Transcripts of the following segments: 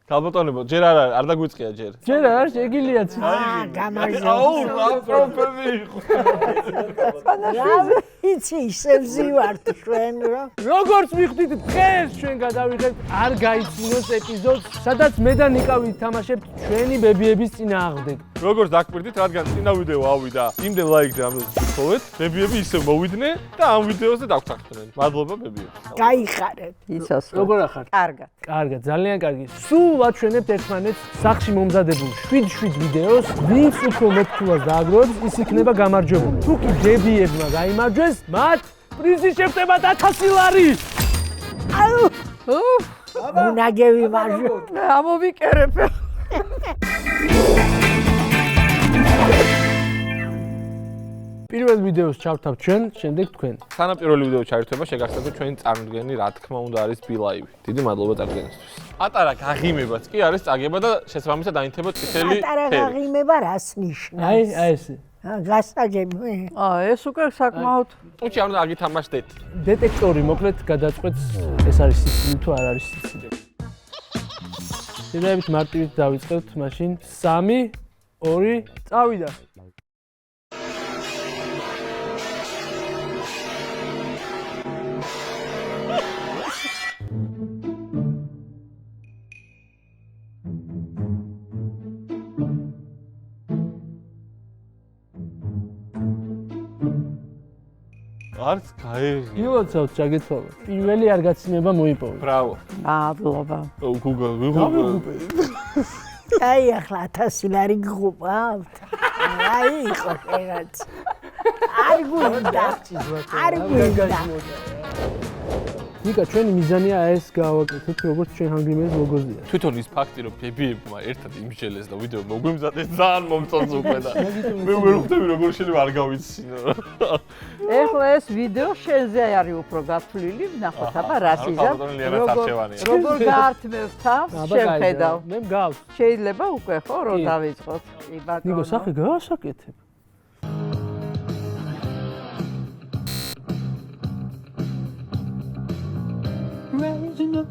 ქალბატონებო, ჯერ არ დაგვიწყია ჯერ. ჯერ არ შეგილია ცი. გამარჯობა. აუ, რა პროფები იყო. იცი, ისევ ვართ ჩვენ რა. როგორც მიხვდით, დღეს ჩვენ გადავიღებთ არ გაიცინოს ეპიზოდს, სადაც მე და ნიკა ვითამაშებთ ჩვენი ბებიების წინააღმდეგ. როგორც დაგკვირდით, რადგან წინა ვიდეო ავიდა, იმდენ ლაიქზე ამდენ თხოვეთ, ბებიები ისევ მოვიდნენ და ამ ვიდეოზე დაგვრჩახდნენ. მადლობა ბებიებს. გაიხარეთ. იცას. როგორ ახარ? კარგად. კარგად, ძალიან კარგი. სულ ვაჩვენებთ ერთმანეთს სახში მომზადებულ 7-7 ვიდეოს, ვინც უფრო მეტ ფულს დააგროვებს, ის იქნება გამარჯვებული. თუ კი ბებიებმა გაიმარჯვეს, მათ პრიზი შეხვდებათ 1000 ლარი. აუ! უნაგები მარჯვე. ამოვიკერებ. პირველ ვიდეოს ჩავთავთ ჩვენ, შემდეგ თქვენ. სანამ პირველი ვიდეო ჩაირთვება, შეგახსენებთ ჩვენი წარმოგენი, რა თქმა უნდა, არის ბილაივი. დიდი მადლობა წარდგენისთვის. პატარა გაღიმებაც კი არის წაგება და შესაბამისად დაინთება წითელი ფერი. პატარა გაღიმება რას ნიშნავს? აი ესე. გასაგები. ეს უკვე საკმაოდ ტუჩი არ უნდა აგითამაშდეთ. დეტექტორი მოკლედ გადაწყვეტს ეს არის სიცილი თუ არ არის სიცილი. შედარებით მარტივით დავიწყებთ მაშინ 3 2 წავიდა. არც გაეღია. მილოცავთ ჩაგეთვალა. პირველი არ გაცინება მოიპოვე. ბრავო. მადლობა. Google, ვიღუპე. აი ახლა 1000 ლარი გღუპავთ. აი იყო რაღაც. არ გვინდა. არ გვინდა. ნიკა, ჩვენი მიზანია ეს გავაკეთოთ, როგორც ჩვენ ჰანგრიმერის ლოგოზია. თვითონ ის ფაქტი, რომ ბებიებმა ერთად იმშელეს და ვიდეო მოგვიმზადეს, ძალიან მომწონს უკვე და მე ვერ ვხვდები როგორ შეიძლება არ გავიცინო. ეხლა ეს ვიდეო შენზე არის უფრო გათვლილი, ნახოთ აბა რას იზამ. როგორ გაართმევ თავს, შეხედავ. მე მგავს. შეიძლება უკვე ხო რომ დავიწყოთ. ნიკო, სახე გაასაკეთებ. Rising up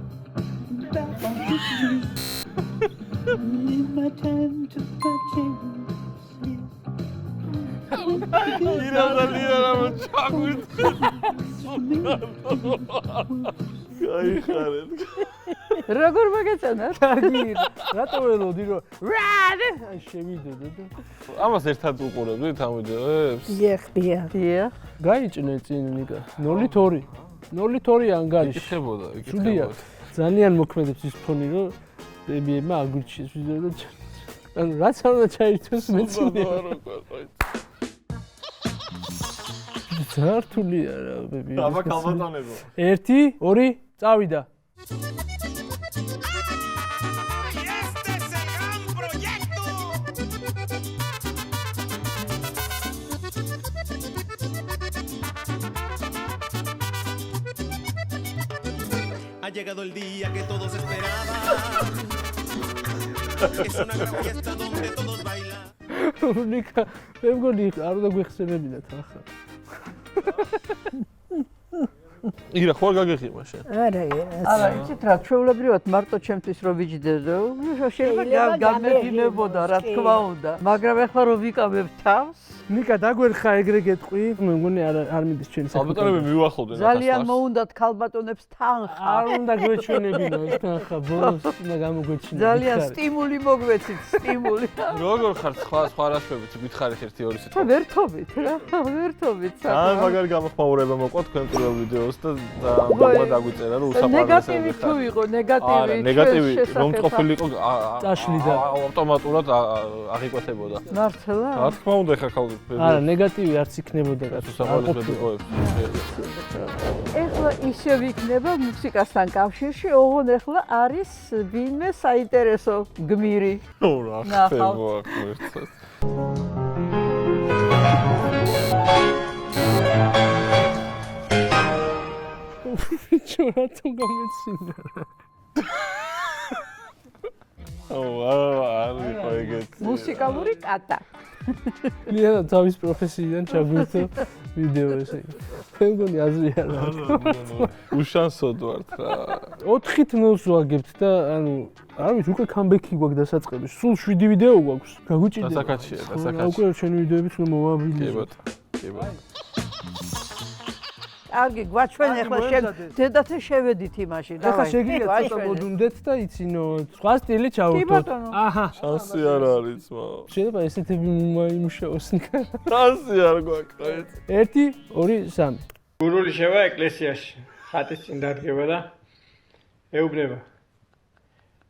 back on the street in my time to change. ირაზალია ჩაგვით. გაიხარეთ. როგორ მოგეწონათ? კარგი. რატო ველოდი რომ აი შევიდოდო და ამას ერთად უყურებდით ამ ვიდეოებს? ეხბია. დიახ. გაიჭნე წინ ნიკა. 0-2. 0-2 ანგარიში. იკითხებოდა. ძალიან მოქმედებს ის ფონი რომ ბებიებმა აგვირჩიეს ვიდეო და ანუ რაც არ უნდა ჩაირთვეს მეცნია. ზართულია რა ბებიები. აბა ქალბატონებო. 1 2 წავიდა. Ha llegado el día que todos esperaban. Es una gran fiesta donde todos bailan. ნიკა, მე მგონი არ უნდა გვიხსენებინათ ახლა. ირა ხო არ გაგეხიმა შენ? არა, არა, იცით რა, ჩვეულებრივად მარტო ჩემთვის რომ ვიჯდედო, შეიძლება გამედინებოდა, რა თქმა უნდა. მაგრამ ეხლა რომ ვიკავებ თავს, ნიკა, დაგვერხა ეგრე გეტყვი. მე მგონი არ მიდის ჩვენი საქმე. ქალბატონები მივახლოვდნენ. ძალიან მოუნდათ ქალბატონებს თანხა. არ უნდა გვეჩვენებინო ეს თანხა, ბოლოს უნდა გამოგვეჩინო. ძალიან სტიმული მოგვეცით, სტიმული. როგორ ხარ სხვა რასვებით გითხარით 1-2 სიტყვა? ვერთობით რა, ვერთობით. ან მაგარი გამოხმაურება მოყვა თქვენ პირველ ვიდეოს და მოგმა დაგვიწერა რომ უსაყვარლესები ნეგატივი თუ იყო, ნეგატივი. არა, ნეგატივი რომ ყოფილიყო წაშლიდა. ავტომატურად აღიკვეთებოდა. მართლა? რა თქმა უნდა ხა ქალბატონები. არა, ნეგატივი არც იქნებოდა რა. უსაყვარლესები ყოებს. ეხლა ისე ვიქნება მუსიკასთან კავშირში, ოღონდ ეხლა არის ვინმე საინტერესო გმირი. რა ხდება აქ ერთად. ჩორათო გამეცინა. არ იყო ეგეთი. მუსიკალური კატა. ლიანა თავის პროფესიიდან ჩაგვირთო ვიდეო ესე. მე მგონი აზრი არ არის. უშანსოდ ვართ რა. 4-0-ს ვაგებთ და ანუ არ ვიცი უკვე კამბექი გვაქვს დასაწყების. სულ 7 ვიდეო გვაქვს. გაგუჭირდება. დასაკაცია, დასაკაცია. უკვე ჩვენი ვიდეოებიც უნდა მოვაბილდო. კი ბატონო. კი ბატონო. კარგი, გვაჩვენ ახლა დედათა შევედით იმაში. ახლა შეგიძლიათ ცოტა მოდუნდეთ და იცინოთ. სხვა სტილი ჩავუდგოთ. კი ბატონო. აჰა. შანსი არ არის მა. შეიძლება ესეთები მოიმუშაოს ნიკა. შანსი არ გვაქვს. 1 2 3. გურული შევა ეკლესიაში. ხატის წინ დადგება და ეუბნება.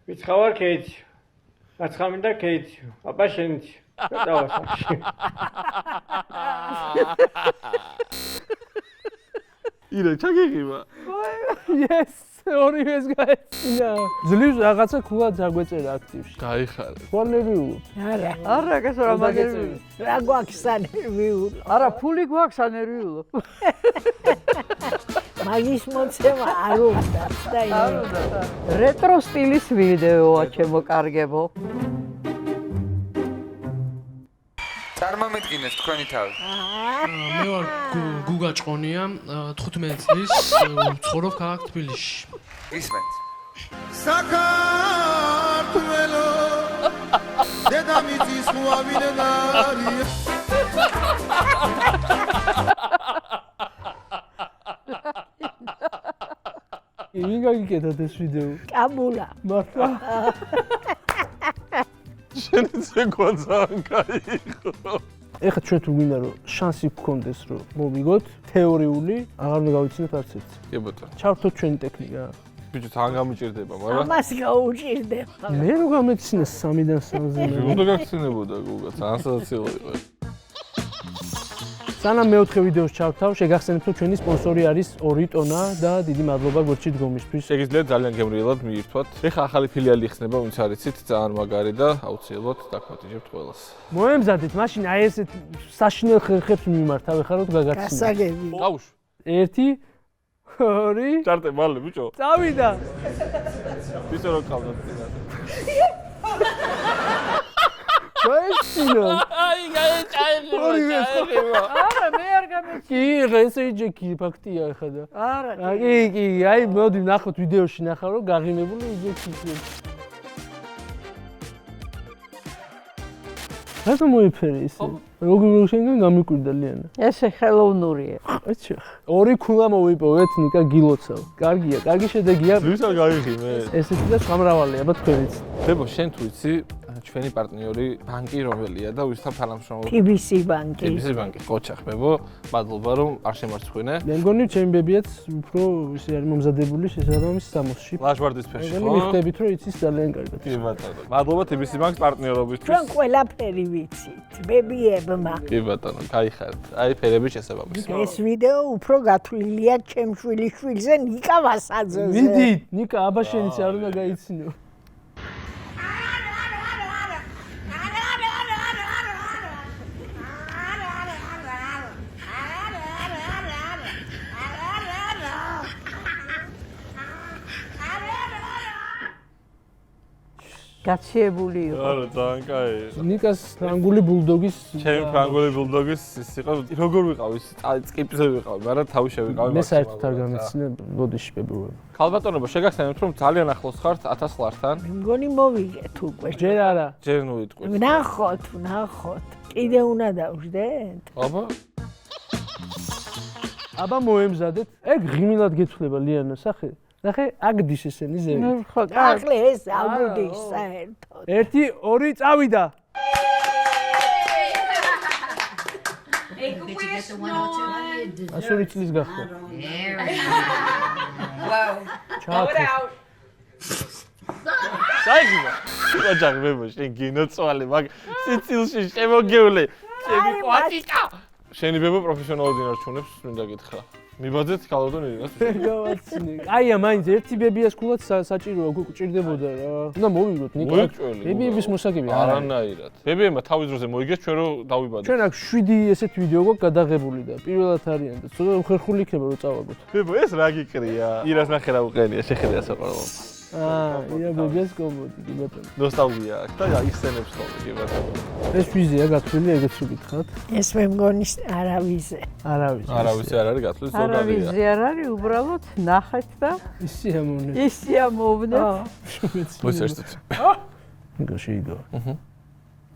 ვიცხავარ ქეიციო. გაცხამინდა ქეიციო. აბა შენიცი. დავასახში. ირა ჩაგიღიმა. Yes, ორივეს გაეცინა. ძლივს რაღაცა ქულა დაგვეწერა აქტივში. გაიხარე. ვანერვიულო. არა, არა, გასა რა მაგერვიულო. რა გვაქვს ანერვიულო. არა, ფული გვაქვს ანერვიულო. მაგის მოცემა არ უნდა და რეტრო სტილის ვიდეოა ჩემო კარგებო. წარმომიდგინეთ თქვენი თავი. მე ვარ გუგა ჭყონია, 15 წლის, ვცხოვრობ ქალაქ თბილისში. ისმენთ. საქართველო დედამიწის მოავინებარია ვინ გაგიკეთეთ ეს ვიდეო? კაბულა. მართლა? შენიც გვაძან გაიხო. ეხლა ჩვენ თუ გვინდა რომ შანსი გქონდეს რომ მოვიგოთ თეორიული, აღარ უნდა გავიცინოთ არც ერთი. კი ბატონო. ჩავთოთ ჩვენი ტექნიკა. ბიჭო თან გამიჭირდება, მაგრამ ამას გაუჭირდება. მე რო გამეცინე 3-დან 3-ზე მე. უნდა გაგცინებოდა გუგა, ძალიან სასაცილო იყო. სანამ მეოთხე ვიდეოს ჩავთავ, შეგახსენებთ რომ ჩვენი სპონსორი არის 2 ტონა და დიდი მადლობა გვერდში დგომისთვის. შეგიძლიათ ძალიან გემრიელად მიირთვათ. ეხლა ახალი ფილიალი იხსნება, ვინც არ იცით, ძალიან მაგარი და აუცილებლად დაგვატიჟებთ ყველას. მოემზადეთ, მაშინ აი ესეთ საშინელ ხერხებს მიმართავ, ეხლა რომ გაგაცინოთ. გასაგები. გაუშ. 1 2 ჩარტე მალე ბიჭო. წავიდა. ვისო რო ყავდათ წინათ. გაეცინო. აი გაეჭაიღება. არა, მე არ გამეცი. კი, ესე იჯექი ფაქტია ახლა და. არა, კი, აი მოდი ნახოთ ვიდეოში ნახავ რომ გაღიმებული იჯექი. რატო მოიფერე ისე? როგორ შენგან გამიკვირდა ლიანა? ესე ხელოვნურია. აჩა. 2 ქულა მოვიპოვეთ ნიკა გილოცავ. კარგია, კარგი შედეგია. ვისაც გაიღიმე? ესეთი და სამრავალია, აბა თქვენიც. დებო, შენ თუ იცი, ჩვენი პარტნიორი ბანკი რომელია და ვისთან თანამშრომლობ? TBC ბანკი. TBC ბანკი. ყოჩახბებო, მადლობა რომ არ შემარცხვინე. მე მგონი ჩემი ბებიაც უფრო ისე არის მომზადებული შესაბამის სამოსში. ლაჟვარდის ფერში, მე ხო? მიხდებით რომ იცის ძალიან კარგად. კი ბატონო. მადლობა TBC ბანკს პარტნიორობისთვის. ჩვენ ყველაფერი ვიცით. ბებიებმა. კი ბატონო, გაიხარეთ. აი ფერების შესაბამისი. ეს ვიდეო უფრო გათვლილია ჩემ შვილიშვილზე ნიკა ვასაძეზე. მიდით, ნიკა აბა შენიც არ უნდა გაიცინო. გაციებული იყო. არა, ძალიან კაი. ნიკას ფრანგული ბულდოგის ჩემი ფრანგული ბულდოგის ის იყო, როგორ ვიყავი, წკიპზე ვიყავი, მაგრამ თავი შევიყავი. მე საერთოდ არ გამეცინე ბოდიში ფებრუარი. ქალბატონობა, შეგახსენებთ რომ ძალიან ახლოს ხართ 1000 ლართან. მე მგონი მოვიგეთ უკვე. ჯერ არა. ჯერ ნუიტყვით. ნახოთ. კიდე უნდა დავждეთ. აბა, აბა მოემზადეთ. ეგ ღიმილად გეთვლება ლიანა სახე. ნახე, აგდის ესენი ზევი. ახლა ეს ამოდის საერთოდ. 1 2 წავიდა. ასური წლის გახდა. საერთოდ. ოჯახებო, შენ გინოცვალე, მაგ სიცილში შემოგევლე. ჩემი ყვატიტა. შენი ბებო პროფესიონალურად ინარჩუნებს, მინდა გითხრა. მიბაძეთ ქალბატონ ირინას. გავაცინე. აია, მაინც ერთი ბებიას ქულად საჭიროა, გვჭირდებოდა რა. უნდა მოვიგოთ ნიკა. მოიჭველი. ბებიების მოსაგები არანაირად. ბებიებმა თავის დროზე მოიგეს ჩვენ რომ დავიბადეთ. ჩვენ აქ 7 ესეთ ვიდეო გვაქვს გადაღებული და პირველად არიან და ცოტა ხერხული იქნება რომ წავაგოთ. ბებო, ეს რა გიკრია? ირას ნახე რა უყენია, შეხედე ასე ყოლა. ია ბებეს კომოდი კი ბატონო. ნოსტალგია აქვს და იხსენებს ხოლმე კი ბატონო. ეს ვიზია გათვლილი ეგეც რო გითხათ. ეს მე მგონი არავიზე. არავის. არავის არ არის გათვლის ზოგადია. არავის არ არის, უბრალოდ ნახეთ და ისია მომნე. ისია მოვნეთ. მოიცერდეთ. ნიკო შეიგო.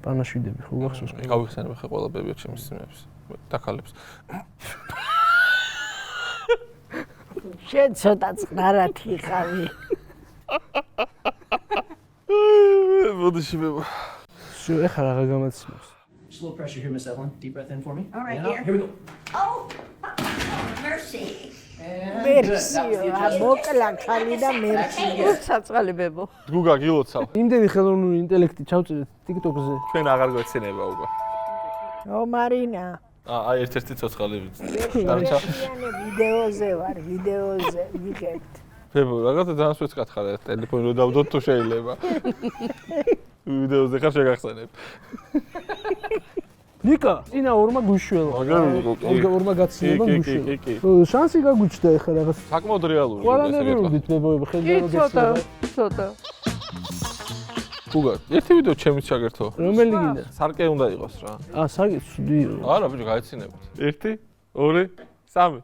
პანაშვიდები ხო გახსოვს? გავიხსენებ ხე ყველა ბებია ჩემს სიმებს. დაკალებს. შენ ცოტა წყნარად იყავი. მოდიში ბებო. შო ეხლა რა გამაცნობს? Just a little pressure here, Miss Evelyn. Deep breath in for me. All right, And out. here. Here we go. Oh, mercy. And მერსიო, მოკლა ხალი და მერსი. საწყალებებო. გუგა გილოცავ. იმდენი ხელოვნური ინტელექტი ჩავწერეთ TikTok-ზე. ჩვენ აღარ გვეცენება უკვე. ო მარინა. აი ერთ-ერთი ცოცხალი დარჩა. ვიდეოზე ვარ, ვიდეოზე ვიგებთ. ბებო, რაღაცა ძალიან სვეტს კათხარა, ტელეფონი რო დავდოთ თუ შეიძლება. ვიდეოზე ხარ შეგახსენებ. ნიკა, წინა ორმა გუშველა. მაგარი იყო, კი. ორმა გაცილება კი, გუშველა. კი. შანსი გაგუჩნდა ეხლა რაღაც. საკმაოდ რეალური. ყველანაირობით მებოები კი, ხედავ ცოტა, გეცილება. ცოტა. გუგა, ერთი ვიდეო ჩემით შეგერთო. რომელი გინდა? სარკე უნდა იყოს რა. სარკე ცუდიო. არა, ბიჭო, გაიცინებთ. 1, 2, 3.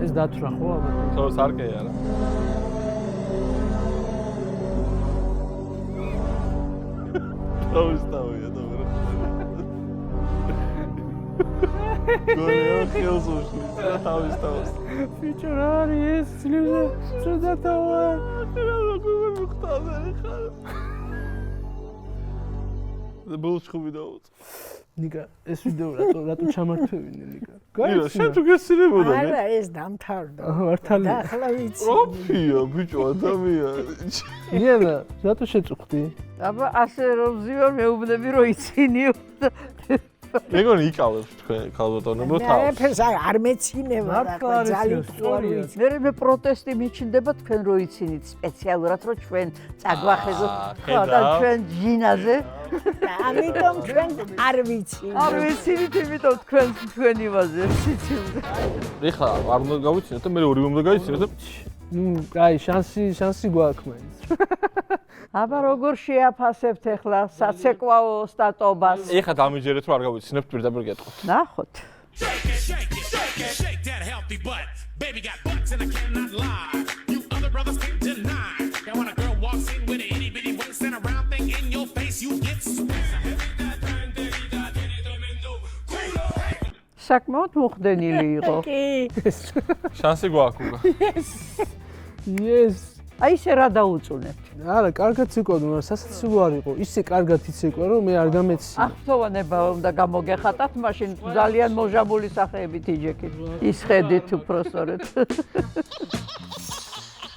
ეს დათვრა ხო ალბათ? ხო, სარკეა რა. დავისტავია და ვერ გონიო ხელს უშლის რა თავისტავს. ბიჭო რა არის ეს ძლივზე? ცუდათავა. რა გუგა მიხტავდა ხარ. და ბოლშხუბი დაუწ. ნიკა, ეს ვიდეო რატო ჩამართვევინე ნიკა? ნიკა, შენ თუ გესწრებოდა მე? არა, ეს დამთავრდა. მართალი. და ახლა ვიცი. პროფია, ბიჭო, ადამიანი. იანა, რატო შეწუხდი? აბა ასე რომ ზივარ მეუბნები რომ იცინიო. მეგონი იკავებს თქვენ ქალბატონებო მე თავს. ეფეს არ მეცინება და მართლა არის ძალიან ისტორია. სწორია. მე პროტესტი მიჩნდება თქვენ რო იცინით სპეციალურად რომ ჩვენ წაგვახეზოთ ხო და ხედავ. ჩვენ ჯინაზე ამიტომ ჩვენ არ ვიცი. არ ვიცით იმიტომ თქვენ იმაზე სიცილზე ეხლა არ უნდა გავიცინოთ და მე ორივე უნდა გაიცინოთ და ნუ, აი, შანსი გვაქვს მაინც. აბა როგორ შეაფასებთ ახლა საცეკვაო სტატობას ეხლა დამიჯერეთ რომ არ გავიცინებთ პირდაპირ გეტყვით. ნახოთ Shake it, shake it, shake it, shake that healthy butt. Baby got butts and I cannot lie. You other brothers can't deny. Now when a girl walks in with an itty bitty waist and a round thing in your face, you get საკმაოდ მოხდენილი იყო კი. შანსი გვაქვს უკვე. Yes. აი ესე რა დაუწუნებთ არა, კარგად იცეკვავდი, მაგრამ სასაცილო არ იყო. ისე კარგად იცეკვა, რომ მე არ გამეცი. ახსოვანება უნდა გამოგეხატათ, მაშინ ძალიან მოჟამული სახეებით იჯექით. ისხედით უпроსორეთ.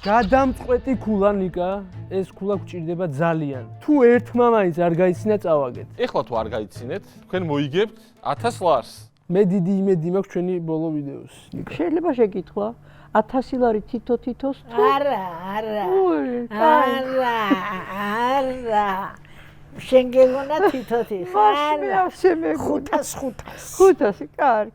გადამწყვეტი ქულა ნიკა, ეს ქულა გჭირდება ძალიან. თუ ერთმა მაინც არ გაიცინა წავაგეთ. ეხლა თუ არ გაიცინეთ, თქვენ მოიგებთ 1000 ლარს. მე დიდი იმედი მაქვს ჩვენი ბოლო ვიდეოს. ნიკა. შეიძლება შეკითხვა 1000 ლარი თითო-თითოს თუ არა, არა. არა. შენ გეგონა თითოთი. მაშინ ასე მეგონა 500. 500 კარგი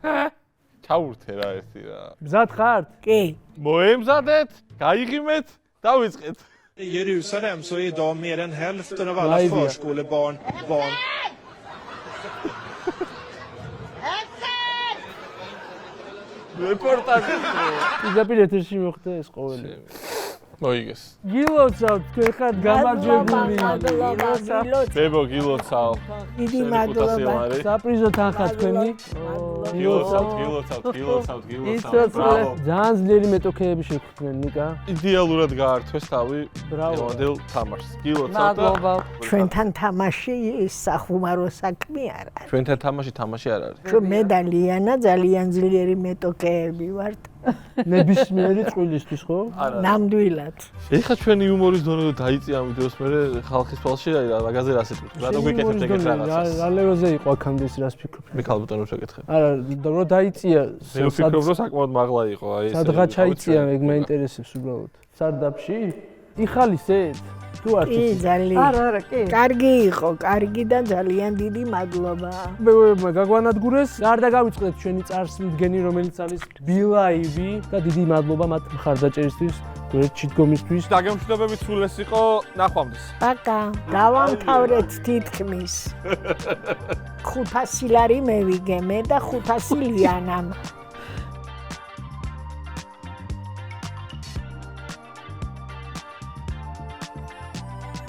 ჩაურთე რა ერთი რა. მზად ხართ? კი. მოემზადეთ, გაიღიმეთ, დავიწყეთ. I Jerusalem så är idag mer än hälften av alla Live, ja. förskolebarn barn. რეპორტაჟი. პირდაპირ ეთერში მოხდა ეს ყოველი. მოიგეს. გილოცავთ, თქვენ ხართ გამარჯვებული. ბებო გილოცავ. დიდი მადლობა. საპრიზო თანხა თქვენი. გილოცავ. იცოცხლე. ძალიან ძლიერი მეტოქეები შეგვხვდნენ ნიკა. იდეალურად გაართვეს თავი ბრავო. ევანდელ თამაშს. გილოცავ და მადლობა ჩვენთან თამაში სახუმარო საქმე არ არის. ჩვენთან თამაში არ არის. ჩვენ მე და ლიანა ძალიან ძლიერი მეტოქეები ვართ. ნებისმიერი წყვილისთვის ხო? ნამდვილად. ეხლა ჩვენი იუმორის დონე დაიწია ამ ვიდეოს მერე ხალხის თვალში აი რა მაგაზე რა სიტყვით. რატო გეკეთებთ ეგეთ რაღაცას? რა ლეველზე იყო აქამდე ის რას ფიქრობ? მე ქალბატონებს შეკითხებ. არა, რო დაიწია. მე ვფიქრობ რომ საკმაოდ მაღლა იყო აი ეს. სადღაც ჩაიწია, ეგ მაინტერესებს უბრალოდ. სარდაფში? იხალისეთ? თუ არ კი, ძალიან. არა კი კარგი იყო, კარგი და ძალიან დიდი მადლობა. მე გაგვანადგურეს. გარდა გავიწყდეთ ჩვენი წარსმდგენი, რომელიც არის ბილაივი და დიდი მადლობა მათ მხარდაჭერისთვის. გვერდში დგომისთვის. დაგემშვიდობებით სულ ეს იყო ნახვამდის. პაკა, დავამთავრეთ თითქმის. 500 ლარი მევიგე მე და 500 ლიანამ.